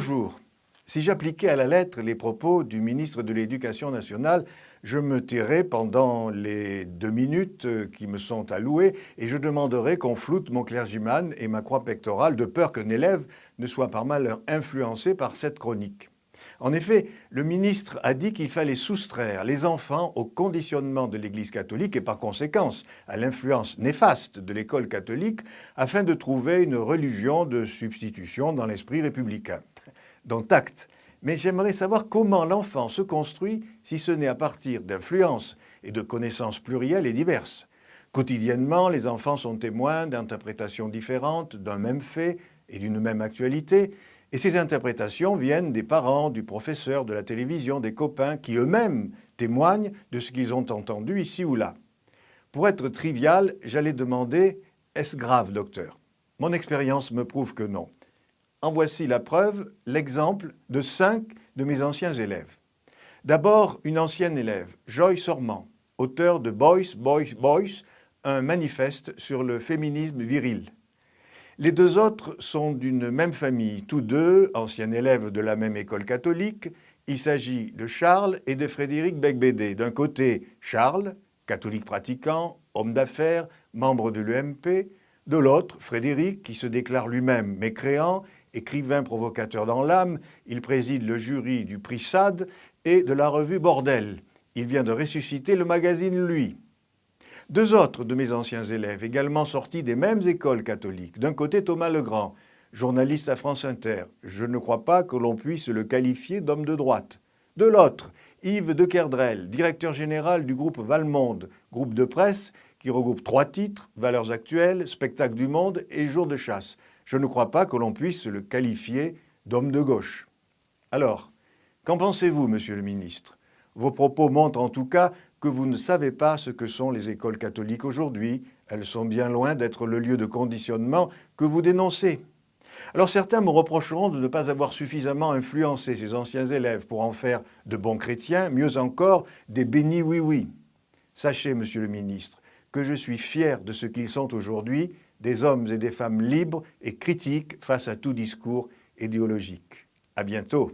Bonjour. Si j'appliquais à la lettre les propos du ministre de l'Éducation nationale, je me tairais pendant les 2 minutes qui me sont allouées et je demanderais qu'on floute mon clergyman et ma croix pectorale de peur qu'un élève ne soit par malheur influencé par cette chronique. En effet, le ministre a dit qu'il fallait soustraire les enfants au conditionnement de l'Église catholique et par conséquence à l'influence néfaste de l'école catholique afin de trouver une religion de substitution dans l'esprit républicain. Dont acte. Mais j'aimerais savoir comment l'enfant se construit si ce n'est à partir d'influences et de connaissances plurielles et diverses. Quotidiennement, les enfants sont témoins d'interprétations différentes d'un même fait et d'une même actualité, et ces interprétations viennent des parents, du professeur, de la télévision, des copains, qui eux-mêmes témoignent de ce qu'ils ont entendu ici ou là. Pour être trivial, j'allais demander « Est-ce grave, docteur ?» Mon expérience me prouve que non. En voici la preuve, l'exemple de 5 de mes anciens élèves. D'abord, une ancienne élève, Joyce Ormand, auteure de Boys, Boys, Boys, un manifeste sur le féminisme viril. Les 2 autres sont d'une même famille, tous 2 anciens élèves de la même école catholique. Il s'agit de Charles et de Frédéric Beigbeder. D'un côté, Charles, catholique pratiquant, homme d'affaires, membre de l'UMP. De l'autre, Frédéric, qui se déclare lui-même mécréant, écrivain provocateur dans l'âme, il préside le jury du prix Sade et de la revue Bordel. Il vient de ressusciter le magazine Lui. 2 autres de mes anciens élèves, également sortis des mêmes écoles catholiques. D'un côté, Thomas Legrand, journaliste à France Inter. Je ne crois pas que l'on puisse le qualifier d'homme de droite. De l'autre, Yves de Kerdrel, directeur général du groupe Valmonde, groupe de presse qui regroupe 3 titres, Valeurs actuelles, Spectacle du monde et Jour de chasse. Je ne crois pas que l'on puisse le qualifier d'homme de gauche. Alors, qu'en pensez-vous, monsieur le ministre? Vos propos montrent en tout cas que vous ne savez pas ce que sont les écoles catholiques aujourd'hui. Elles sont bien loin d'être le lieu de conditionnement que vous dénoncez. Alors certains me reprocheront de ne pas avoir suffisamment influencé ces anciens élèves pour en faire de bons chrétiens, mieux encore, des bénis oui-oui. Sachez, monsieur le ministre, que je suis fier de ce qu'ils sont aujourd'hui, des hommes et des femmes libres et critiques face à tout discours idéologique. À bientôt.